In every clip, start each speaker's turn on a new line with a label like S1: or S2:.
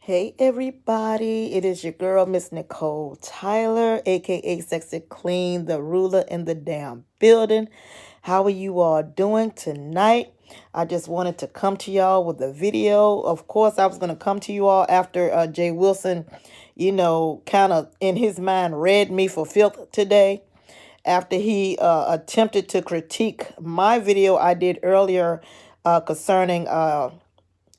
S1: Hey everybody, it is your girl, Miss Nicole Tyler, aka Sexy Clean, the ruler in the damn building. How are you all doing tonight? I just wanted to come to y'all with a video. Of course, I was going to come to you all after Jay Wilson, kind of in his mind read me for filth today after he attempted to critique my video I did earlier concerning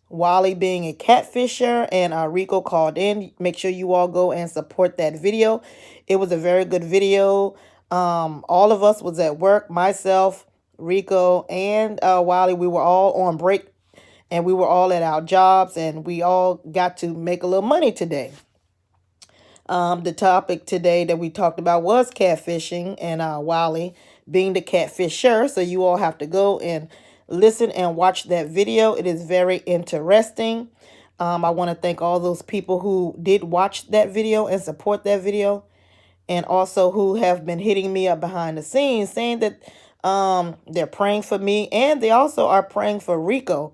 S1: Wally being a catfisher, and Rico called in. Make sure you all go and support that video. It was a very good video. All of us was at work, myself, Rico, and Wally. We were all on break, and we were all at our jobs, and we all got to make a little money today. The topic today that we talked about was catfishing, and Wally being the catfisher. So you all have to go and listen and watch that video. It is very interesting. I want to thank all those people who did watch that video and support that video, and also who have been hitting me up behind the scenes saying that they're praying for me, and they also are praying for Rico,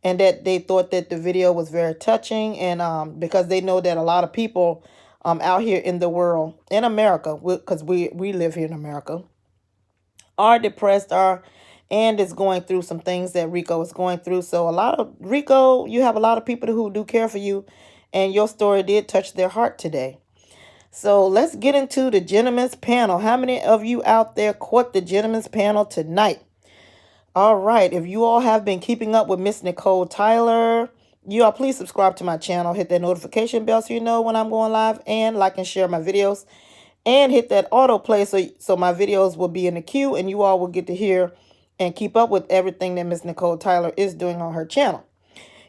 S1: and that they thought that the video was very touching, and because they know that a lot of people out here in the world, in America, because we live here in America, are depressed, and is going through some things that Rico is going through. So a lot of Rico, you have a lot of people who do care for you, and your story did touch their heart today. So let's get into the gentleman's panel. How many of you out there caught the gentleman's panel tonight? All right. If you all have been keeping up with Miss Nicole Tyler, you all please subscribe to my channel. Hit that notification bell so you know when I'm going live, and like and share my videos. And hit that autoplay so my videos will be in the queue, and you all will get to hear and keep up with everything that Miss Nicole Tyler is doing on her channel.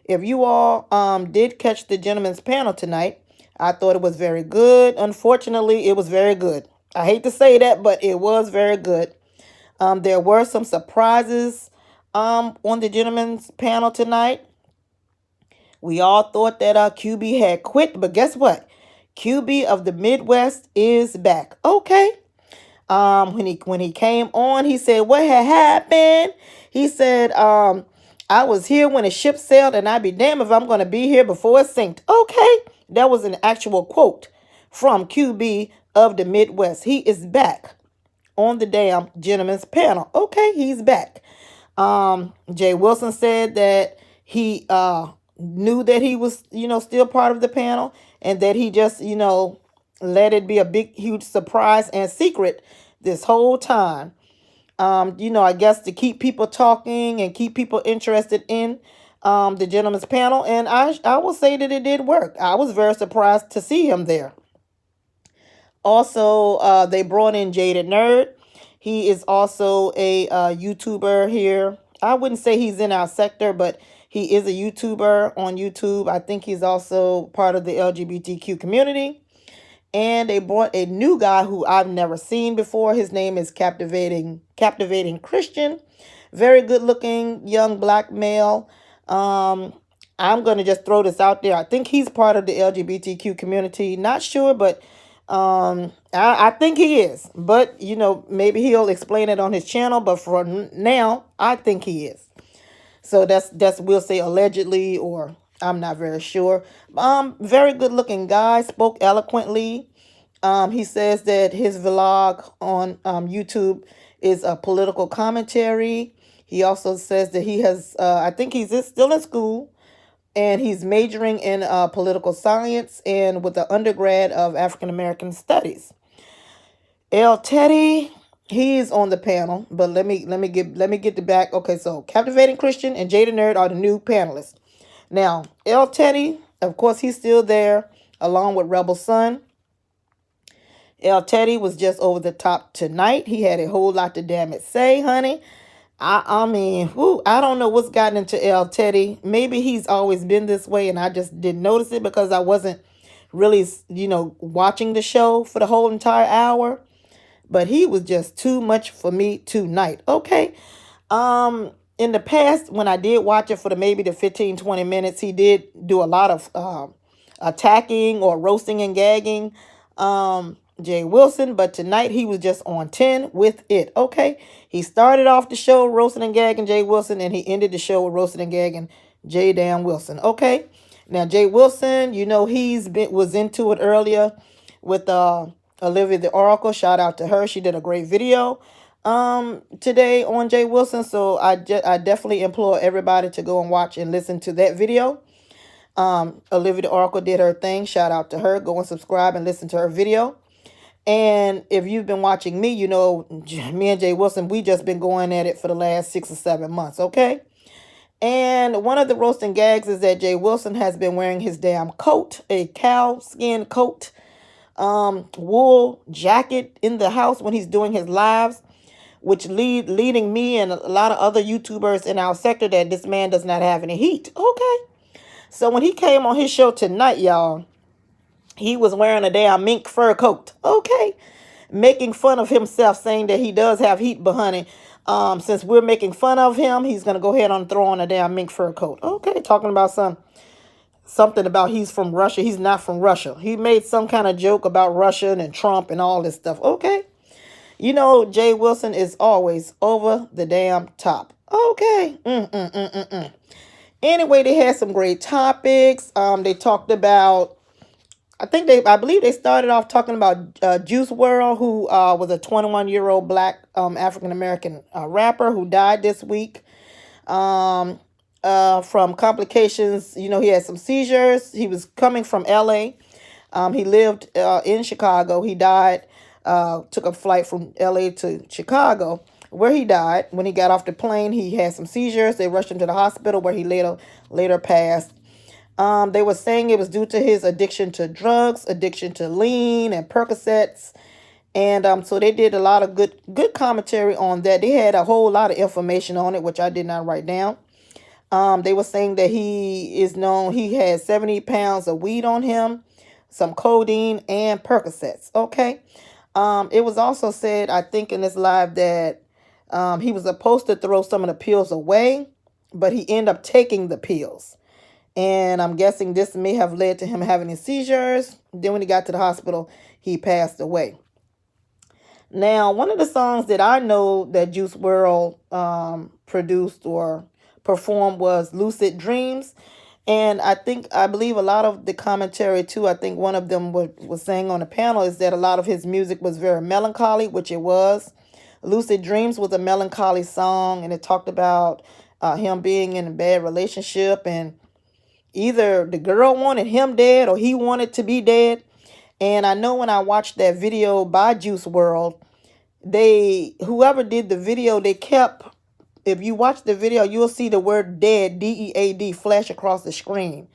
S1: If you all did catch the gentleman's panel tonight, I thought it was very good. Unfortunately, it was very good. I hate to say that, but it was very good. There were some surprises on the gentleman's panel tonight. We all thought that QB had quit, but guess what? QB of the Midwest is back. Okay. When he came on, he said what had happened. He said, I was here when the ship sailed, and I'd be damned if I'm going to be here before it sank. Okay, that was an actual quote from QB of the Midwest. He is back on the damn gentleman's panel. Okay, he's back. Jay Wilson said that he knew that he was, still part of the panel, and that he just, let it be a big, huge surprise and secret this whole time. I guess to keep people talking and keep people interested in the gentleman's panel. And I will say that it did work. I was very surprised to see him there. Also, they brought in Jaded Nerd. He is also a YouTuber here. I wouldn't say he's in our sector, but he is a YouTuber on YouTube. I think he's also part of the LGBTQ community. And they brought a new guy who I've never seen before. His name is Captivating Christian. Very good looking young black male. I'm going to just throw this out there. I think he's part of the LGBTQ community. Not sure, but I think he is. But, maybe he'll explain it on his channel. But for now, I think he is. So that's we'll say allegedly, or I'm not very sure. Very good looking guy, spoke eloquently. He says that his vlog on YouTube is a political commentary. He also says that he has, I think he's still in school, and he's majoring in political science and with an undergrad of African American studies. L. Teddy, he's on the panel, but let me get the back. Okay, so Captivating Christian and Jada Nerd are the new panelists. Now, L. Teddy, of course, he's still there along with Rebel Son. L. Teddy was just over the top tonight. He had a whole lot to damn it say, honey. I mean, I don't know what's gotten into L. Teddy. Maybe he's always been this way, and I just didn't notice it because I wasn't really, watching the show for the whole entire hour. But he was just too much for me tonight. Okay. In the past, when I did watch it for maybe the 15, 20 minutes, he did do a lot of attacking or roasting and gagging Jay Wilson. But tonight, he was just on 10 with it. Okay. He started off the show roasting and gagging Jay Wilson, and he ended the show with roasting and gagging Jay Dan Wilson. Okay. Now Jay Wilson, was into it earlier with Olivia the Oracle. Shout out to her. She did a great video today on Jay Wilson. So I definitely implore everybody to go and watch and listen to that video. Olivia the Oracle did her thing. Shout out to her. Go and subscribe and listen to her video. And if you've been watching me, me and Jay Wilson, we just been going at it for the last 6 or 7 months, okay? And one of the roasting gags is that Jay Wilson has been wearing his damn coat, a cow skin coat, wool jacket in the house when he's doing his lives, which leading me and a lot of other YouTubers in our sector that this man does not have any heat, okay? So when he came on his show tonight, y'all, he was wearing a damn mink fur coat, okay? Making fun of himself, saying that he does have heat, but honey, since we're making fun of him, he's gonna go ahead and throw on a damn mink fur coat. Okay, talking about something about he's from Russia. He's not from Russia. He made some kind of joke about Russia and Trump and all this stuff. Okay, Jay Wilson is always over the damn top. Okay. Anyway, they had some great topics. They talked about, I believe they started off talking about Juice World, who was a 21-year-old black African American rapper who died this week from complications. He had some seizures. He was coming from LA. He lived in Chicago. He died, took a flight from LA to Chicago, where he died. When he got off the plane, he had some seizures. They rushed him to the hospital, where he later passed. They were saying it was due to his addiction to drugs, addiction to lean and Percocets. And so they did a lot of good commentary on that. They had a whole lot of information on it, which I did not write down. They were saying that he had 70 pounds of weed on him, some codeine, and Percocets. Okay. It was also said, I think in this live, that he was supposed to throw some of the pills away, but he ended up taking the pills. And I'm guessing this may have led to him having seizures. Then when he got to the hospital, he passed away. Now, one of the songs that I know that Juice World produced or performed was Lucid Dreams. And I believe a lot of the commentary too, I think one of them was saying on the panel, is that a lot of his music was very melancholy, which it was. Lucid Dreams was a melancholy song, and it talked about him being in a bad relationship, and either the girl wanted him dead or he wanted to be dead. And I know when I watched that video by Juice World, whoever did the video, if you watch the video, you'll see the word dead, DEAD, flash across the screen.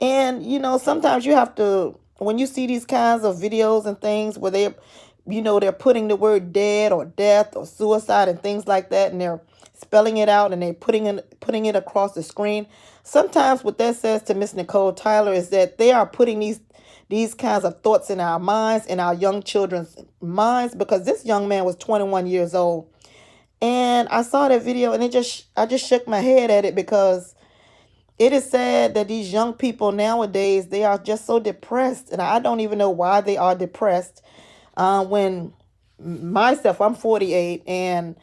S1: And, sometimes you have to, when you see these kinds of videos and things where they're putting the word dead or death or suicide and things like that, and they're spelling it out and they're putting it across the screen. Sometimes what that says to Miss Nicole Tyler is that they are putting these kinds of thoughts in our minds, in our young children's minds, because this young man was 21 years old. And I saw that video and I just shook my head at it, because it is sad that these young people nowadays, they are just so depressed. And I don't even know why they are depressed. When myself, I'm 48, and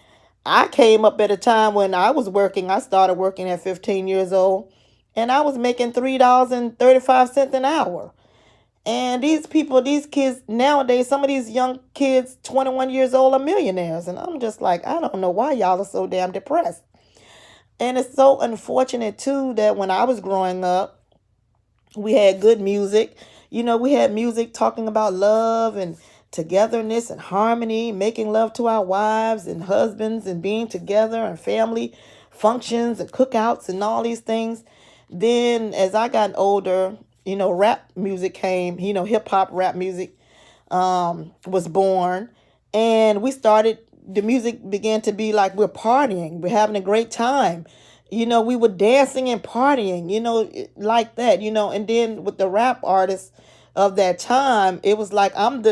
S1: I came up at a time when I was working. I started working at 15 years old, and I was making $3.35 an hour. And these kids nowadays, some of these young kids, 21 years old, are millionaires. And I'm just like, I don't know why y'all are so damn depressed. And it's so unfortunate, too, that when I was growing up, we had good music. We had music talking about love and togetherness and harmony, making love to our wives and husbands and being together, and family functions and cookouts and all these things. Then as I got older, rap music came, hip hop rap music was born, and the music began to be like, we're partying, we're having a great time. We were dancing and partying, like that, and then with the rap artists of that time, it was like, I'm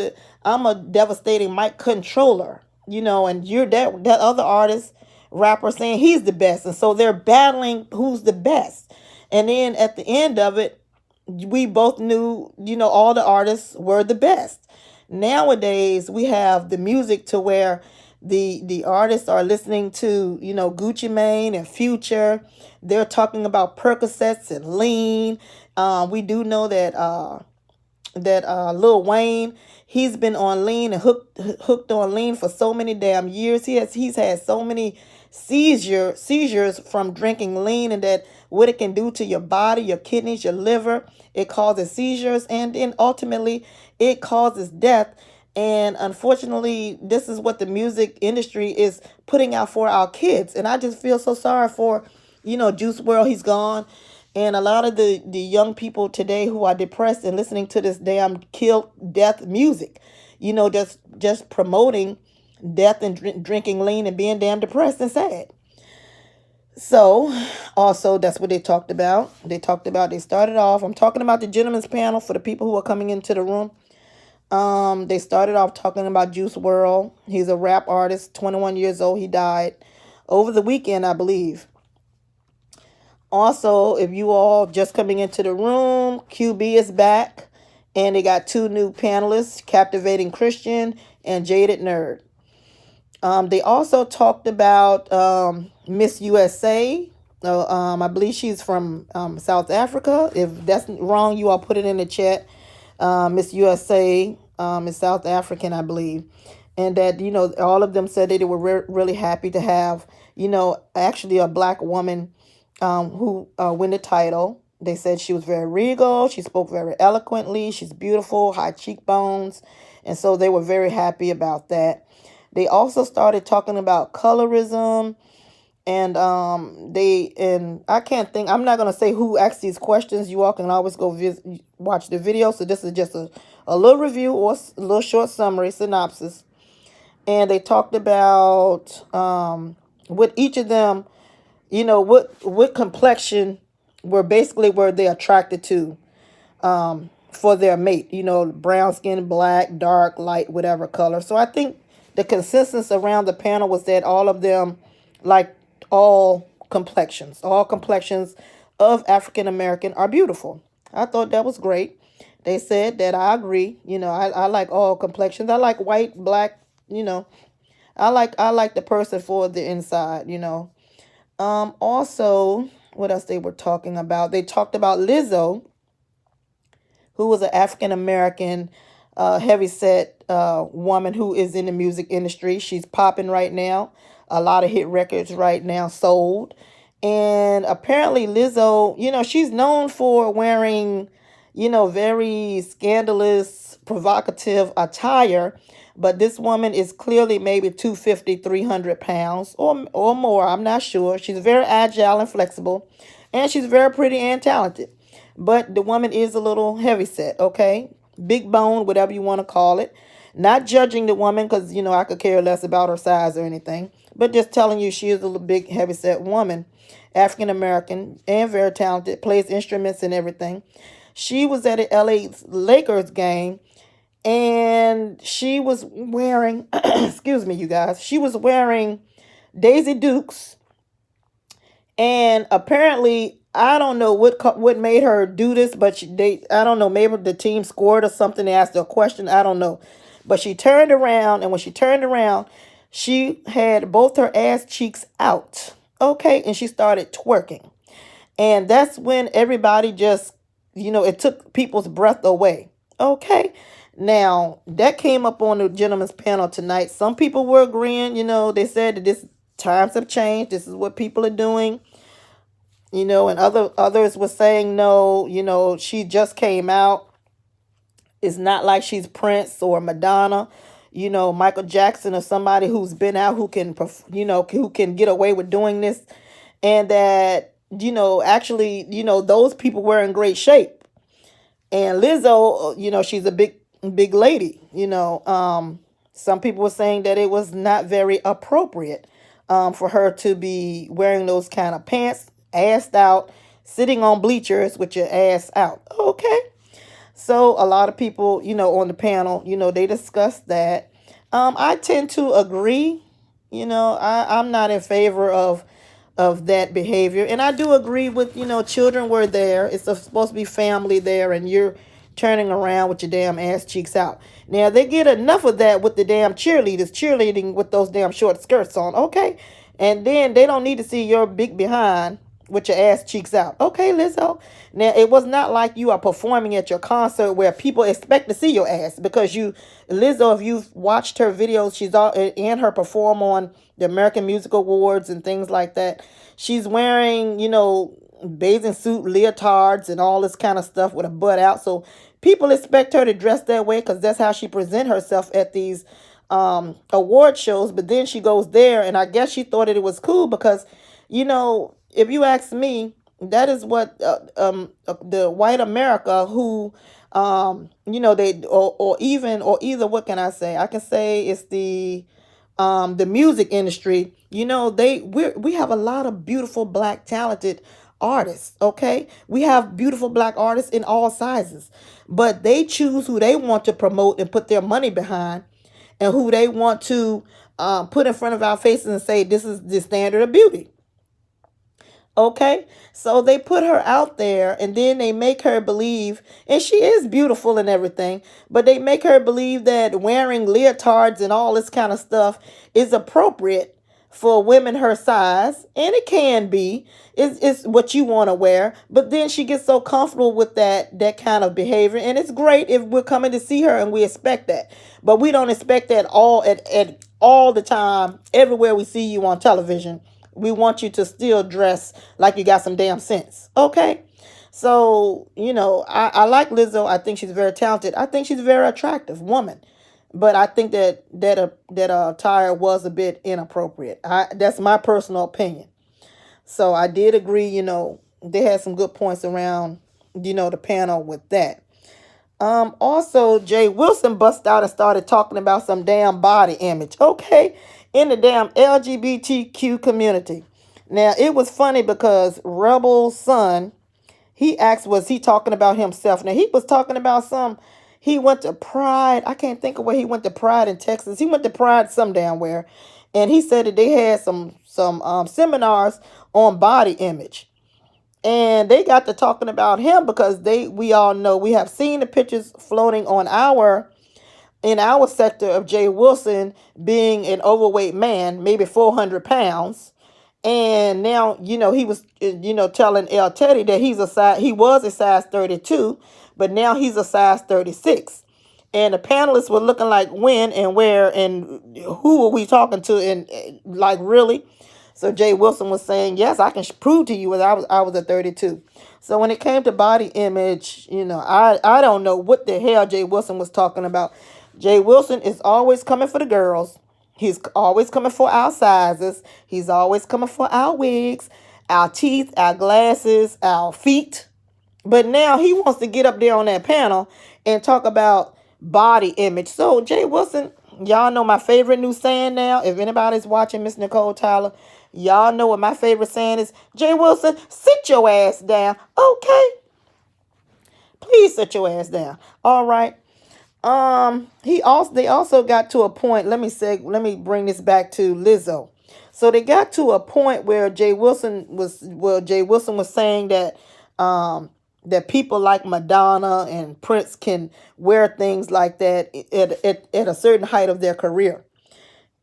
S1: a devastating mic controller, and you're that other artist, rapper, saying he's the best. And so they're battling who's the best. And then at the end of it, we both knew, all the artists were the best. Nowadays, we have the music to where the artists are listening to, Gucci Mane and Future. They're talking about Percocets and lean. We do know that Lil Wayne, he's been on lean and hooked on lean for so many damn years. He's had so many seizures from drinking lean, and that what it can do to your body, your kidneys, your liver. It causes seizures, and then ultimately it causes death. And unfortunately, this is what the music industry is putting out for our kids. And I just feel so sorry for, Juice World. He's gone. And a lot of the young people today who are depressed and listening to this damn kill death music, just promoting death and drinking lean and being damn depressed and sad. So, also, that's what they talked about. They started off, I'm talking about the gentleman's panel for the people who are coming into the room. They started off talking about Juice World. He's a rap artist, 21 years old. He died over the weekend, I believe. Also, if you all just coming into the room, QB is back. And they got two new panelists, Captivating Christian and Jaded Nerd. They also talked about Miss USA. I believe she's from South Africa. If that's wrong, you all put it in the chat. Miss USA is South African, I believe. And that, all of them said that they were really happy to have, actually a black woman who win the title. They said she was very regal. She spoke very eloquently. She's beautiful, high cheekbones. And so they were very happy about that. They also started talking about colorism. And I can't think, I'm not going to say who asked these questions. You all can always go watch the video. So this is just a little review or a little short summary, synopsis. And they talked about with each of them, what complexion were they attracted to for their mate, brown skin, black, dark, light, whatever color. So I think the consensus around the panel was that all of them, like all complexions of African American are beautiful. I thought that was great. They said that. I agree. I like all complexions. I like white, black, I like the person for the inside, Also, what else they were talking about? They talked about Lizzo, who was an African American heavyset woman who is in the music industry. She's popping right now. A lot of hit records right now sold. And apparently Lizzo, she's known for wearing, very scandalous, provocative attire. But this woman is clearly maybe 250, 300 pounds or more. I'm not sure. She's very agile and flexible. And she's very pretty and talented. But the woman is a little heavyset, okay? Big bone, whatever you want to call it. Not judging the woman because, I could care less about her size or anything. But just telling you she is a little big heavyset woman. African American and very talented. Plays instruments and everything. She was at a LA Lakers game. And she was wearing, excuse me, you guys. She was wearing Daisy Dukes. And apparently, I don't know what made her do this, but I don't know, maybe the team scored or something. They asked her a question. I don't know. But she turned around, and when she turned around, she had both her ass cheeks out. Okay, and she started twerking. And that's when everybody just, it took people's breath away. Okay. Now, that came up on the gentleman's panel tonight. Some people were agreeing, they said that times have changed. This is what people are doing. And others were saying, no, she just came out. It's not like she's Prince or Madonna, Michael Jackson or somebody who's been out who can, who can get away with doing this. And that, actually, those people were in great shape. And Lizzo, she's a big lady, some people were saying that it was not very appropriate for her to be wearing those kind of pants, assed out, sitting on bleachers with your ass out. Okay. So a lot of people, on the panel, they discussed that. I tend to agree. I'm not in favor of that behavior. And I do agree with, children were there. It's supposed to be family there, and you're turning around with your damn ass cheeks out. Now, they get enough of that with the damn cheerleaders cheerleading with those damn short skirts on, okay? And then they don't need to see your big behind with your ass cheeks out. Okay, Lizzo. Now it was not like you are performing at your concert where people expect to see your ass, because Lizzo, if you've watched her videos, she's all and her perform on the American Music Awards and things like that. She's wearing, bathing suit leotards and all this kind of stuff with a butt out. So people expect her to dress that way because that's how she present herself at these award shows. But then she goes there, and I guess she thought that it was cool because, if you ask me, that is what the white America who, they or even or either, what can I say? I can say it's the music industry. We have a lot of beautiful black talented artists. Okay, we have beautiful black artists in all sizes, but they choose who they want to promote and put their money behind, and who they want to put in front of our faces and say this is the standard of beauty. Okay, so they put her out there, and then they make her believe, and she is beautiful and everything, but they make her believe that wearing leotards and all this kind of stuff is appropriate for women her size, and it can be. It's what you want to wear, but then she gets so comfortable with that kind of behavior, and it's great if we're coming to see her and we expect that, but we don't expect that at all the time everywhere we see you on television. We want you to still dress like you got some damn sense. Okay. So, I like Lizzo. I think she's very talented. I think she's a very attractive woman. But I think that attire was a bit inappropriate. That's my personal opinion. So I did agree, they had some good points around, the panel with that. Also, Jay Wilson bust out and started talking about some damn body image. Okay, in the damn LGBTQ community. Now, it was funny because Rebel's son, he asked, was he talking about himself? Now, he was talking about he went to Pride. I can't think of where he went to Pride in Texas. He went to Pride some damn where. And he said that they had some seminars on body image. And they got to talking about him because we all know, we have seen the pictures floating on in our sector of Jay Wilson being an overweight man, maybe 400 pounds. And now, he was, telling El Teddy that he was a size 32, but now he's a size 36. And the panelists were looking like, when and where and who were we talking to, and like, really? So Jay Wilson was saying, yes, I can prove to you that I was a 32. So when it came to body image, I don't know what the hell Jay Wilson was talking about. Jay Wilson is always coming for the girls. He's always coming for our sizes. He's always coming for our wigs, our teeth, our glasses, our feet. But now he wants to get up there on that panel and talk about body image. So Jay Wilson, y'all know my favorite new saying now. If anybody's watching Miss Nicole Tyler, y'all know what my favorite saying is. Jay Wilson, sit your ass down. Okay? Please sit your ass down. All right. They also got to a point. Let me bring this back to Lizzo. So they got to a point where Jay Wilson was saying that that people like Madonna and Prince can wear things like that at a certain height of their career.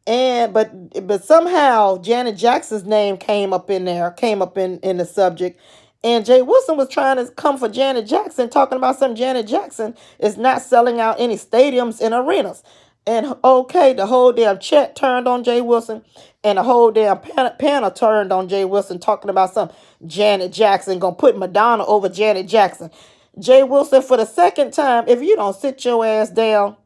S1: But somehow Janet Jackson's name came up in the subject. And Jay Wilson was trying to come for Janet Jackson, talking about some Janet Jackson is not selling out any stadiums and arenas. And okay, the whole damn chat turned on Jay Wilson, and the whole damn panel turned on Jay Wilson, talking about some Janet Jackson gonna put Madonna over Janet Jackson. Jay Wilson, for the second time, if you don't sit your ass down,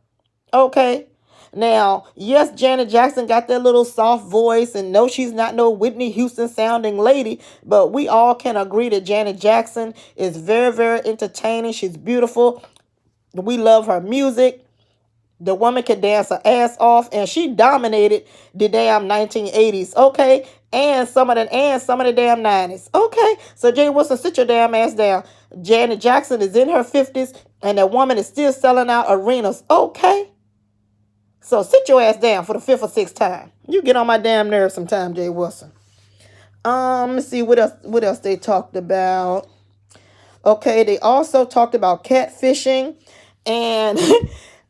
S1: okay? Now, yes, Janet Jackson got that little soft voice, and no, she's not no Whitney Houston sounding lady, but we all can agree that Janet Jackson is very, very entertaining. She's beautiful. We love her music. The woman can dance her ass off, and she dominated the damn 1980s, okay? And some of the damn 90s, okay? So Jay Wilson, sit your damn ass down. Janet Jackson is in her 50s, and that woman is still selling out arenas, okay? So sit your ass down for the fifth or sixth time. You get on my damn nerves sometime, Jay Wilson. Let's see what else they talked about. Okay, they also talked about catfishing, and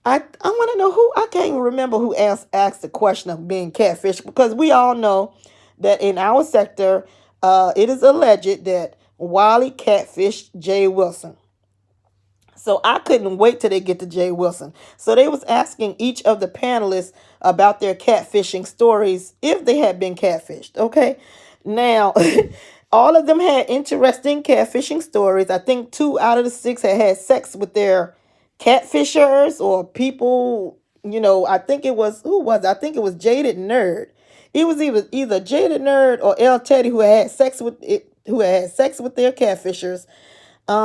S1: I want to know who, I can't even remember who asked the question of being catfished, because we all know that in our sector, It is alleged that Wiley catfished Jay Wilson. So I couldn't wait till they get to Jay Wilson. So they was asking each of the panelists about their catfishing stories if they had been catfished. Okay. Now, all of them had interesting catfishing stories. I think 2 out of the 6 had had sex with their catfishers or people. I think it was who was it? I think it was Jaded Nerd. It was either Jaded Nerd or L Teddy who had sex with it, who had sex with their catfishers,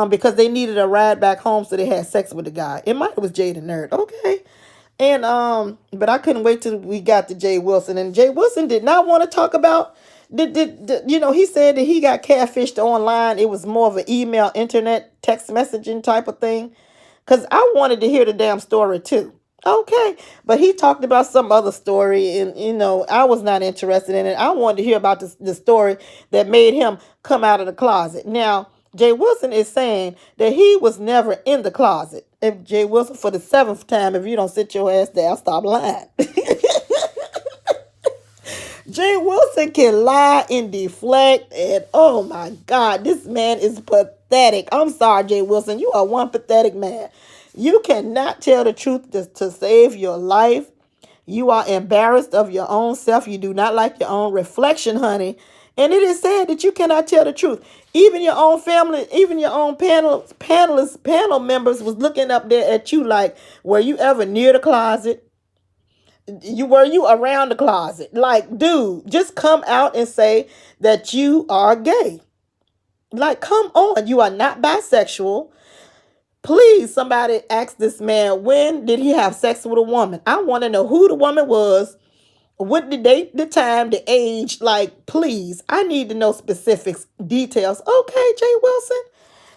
S1: because they needed a ride back home, so they had sex with the guy. It might was Jay the Nerd, okay. And but I couldn't wait till we got to Jay Wilson, and Jay Wilson did not want to talk about. He said that he got catfished online. It was more of an email, internet, text messaging type of thing. Cause I wanted to hear the damn story too. Okay, but he talked about some other story, and I was not interested in it. I wanted to hear about the story that made him come out of the closet. Now, Jay Wilson is saying that he was never in the closet. If Jay Wilson, for the 7th time, if you don't sit your ass down, stop lying. Jay Wilson can lie and deflect, and oh my God, this man is pathetic. I'm sorry, Jay Wilson, you are one pathetic man. You cannot tell the truth to save your life. You are embarrassed of your own self. You do not like your own reflection, honey. And it is sad that you cannot tell the truth. Even your own family, even your own panel members was looking up there at you like, were you ever near the closet? Were you around the closet? Like, dude, just come out and say that you are gay. Like, come on, you are not bisexual. Please, somebody ask this man, when did he have sex with a woman? I want to know who the woman was, what the date, the time, the age. Like, please, I need to know specifics, details. Okay, Jay Wilson,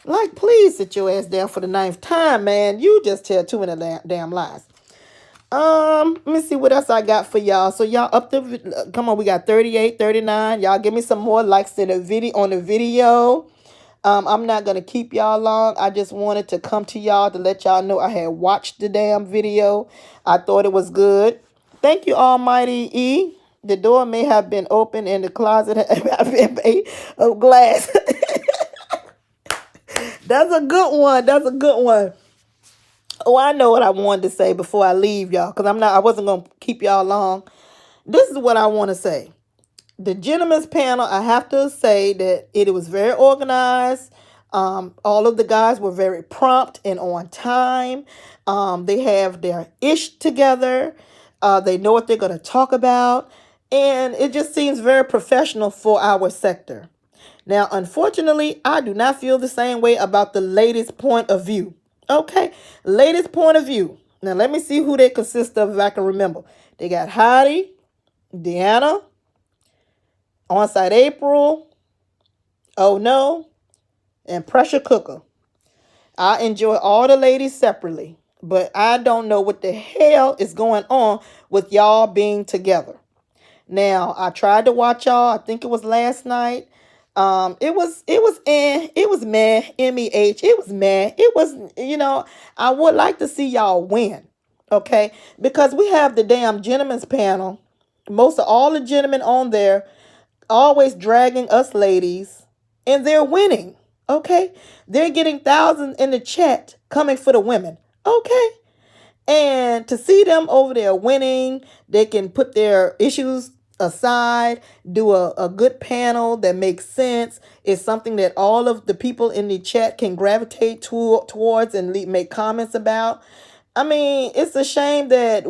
S1: like, please sit your ass down for the 9th time, man. You just tell too many damn lies. Let me see what else I got for y'all. So y'all up the, come on, we got 38, 39. Y'all give me some more likes to the video on the video. I'm not gonna keep y'all long. I just wanted to come to y'all to let y'all know I had watched the damn video. I thought it was good. Thank you, Almighty E. The door may have been open and the closet have been made of glass. That's a good one. That's a good one. Oh, I know what I wanted to say before I leave y'all, because I wasn't going to keep y'all long. This is what I want to say. The gentlemen's panel, I have to say that it was very organized. All of the guys were very prompt and on time. They have their ish together. They know what they're going to talk about. And it just seems very professional for our sector. Now, unfortunately, I do not feel the same way about the ladies' point of view. Okay, ladies' point of view. Now, let me see who they consist of if I can remember. They got Heidi, Deanna, Onside April, Oh No, and Pressure Cooker. I enjoy all the ladies separately, but I don't know what the hell is going on with y'all being together. Now, I tried to watch y'all. I think it was last night. It was meh, MEH. It was meh. It was, I would like to see y'all win. Okay? Because we have the damn gentlemen's panel. Most of all the gentlemen on there always dragging us ladies, and they're winning. Okay? They're getting thousands in the chat coming for the women. Okay? And to see them over there winning, they can put their issues aside, do a good panel that makes sense. It's something that all of the people in the chat can gravitate towards and make comments about. I mean, it's a shame that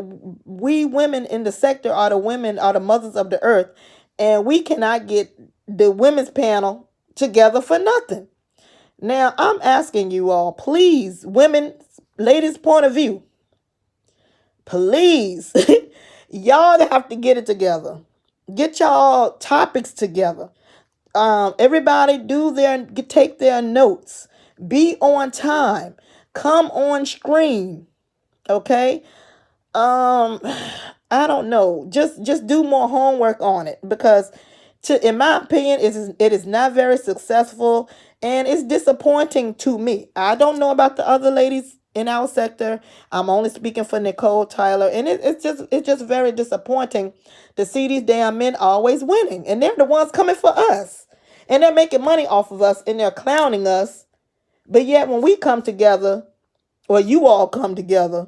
S1: we women in the sector are the mothers of the earth, and we cannot get the women's panel together for nothing. Now, I'm asking you all, please, women, ladies' point of view, please, y'all have to get it together. Get y'all topics together. Everybody take their notes. Be on time. Come on screen. Okay? I don't know. Just do more homework on it, because in my opinion, it is not very successful, and it's disappointing to me. I don't know about the other ladies in our sector. I'm only speaking for Nicole, Tyler, and it's just very disappointing to see these damn men always winning, and they're the ones coming for us. And they're making money off of us and they're clowning us. But yet when we come together, or you all come together,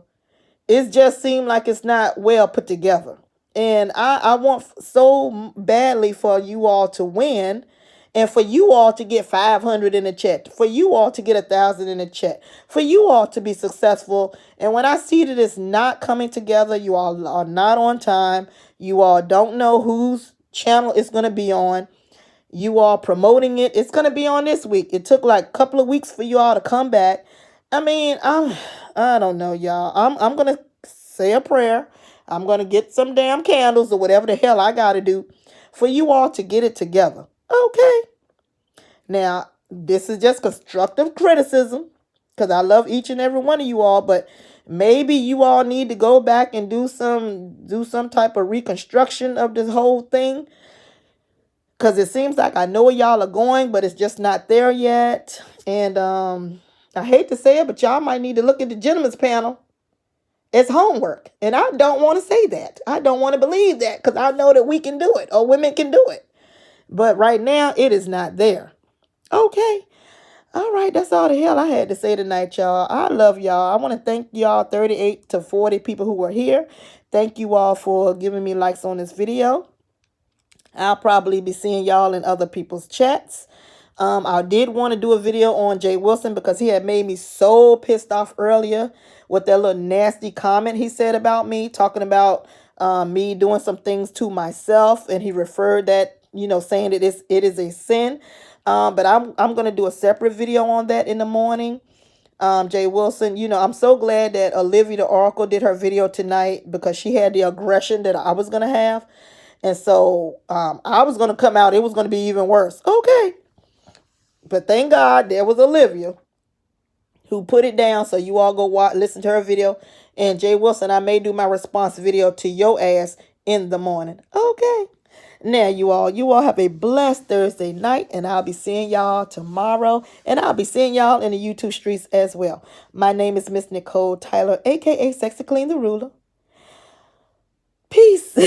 S1: it just seemed like it's not well put together. And I want so badly for you all to win, and for you all to get 500 in a check, for you all to get 1,000 in a check, for you all to be successful. And when I see that it's not coming together, you all are not on time, you all don't know whose channel it's going to be on, you all promoting it, it's going to be on this week. It took like a couple of weeks for you all to come back. I mean, I don't know, y'all. I'm going to say a prayer. I'm going to get some damn candles or whatever the hell I got to do for you all to get it together. Okay. Now, this is just constructive criticism because I love each and every one of you all, but maybe you all need to go back and do some type of reconstruction of this whole thing, because it seems like I know where y'all are going, but it's just not there yet. And I hate to say it, but y'all might need to look at the gentleman's panel. It's homework. And I don't want to say that. I don't want to believe that because I know that we can do it or women can do it. But right now, it is not there. Okay. All right. That's all the hell I had to say tonight, y'all. I love y'all. I want to thank y'all 38 to 40 people who were here. Thank you all for giving me likes on this video. I'll probably be seeing y'all in other people's chats. I did want to do a video on Jay Wilson because he had made me so pissed off earlier with that little nasty comment he said about me, talking about me doing some things to myself. And he referred that, saying that it is a sin. But I'm going to do a separate video on that in the morning. Jay Wilson, I'm so glad that Olivia the Oracle did her video tonight because she had the aggression that I was going to have. And so I was going to come out. It was going to be even worse. Okay. But thank God there was Olivia who put it down. So you all go listen to her video. And Jay Wilson, I may do my response video to your ass in the morning. Okay. Now, you all have a blessed Thursday night. And I'll be seeing y'all tomorrow. And I'll be seeing y'all in the YouTube streets as well. My name is Miss Nicole Tyler, a.k.a. Sexy Clean the Ruler. Peace.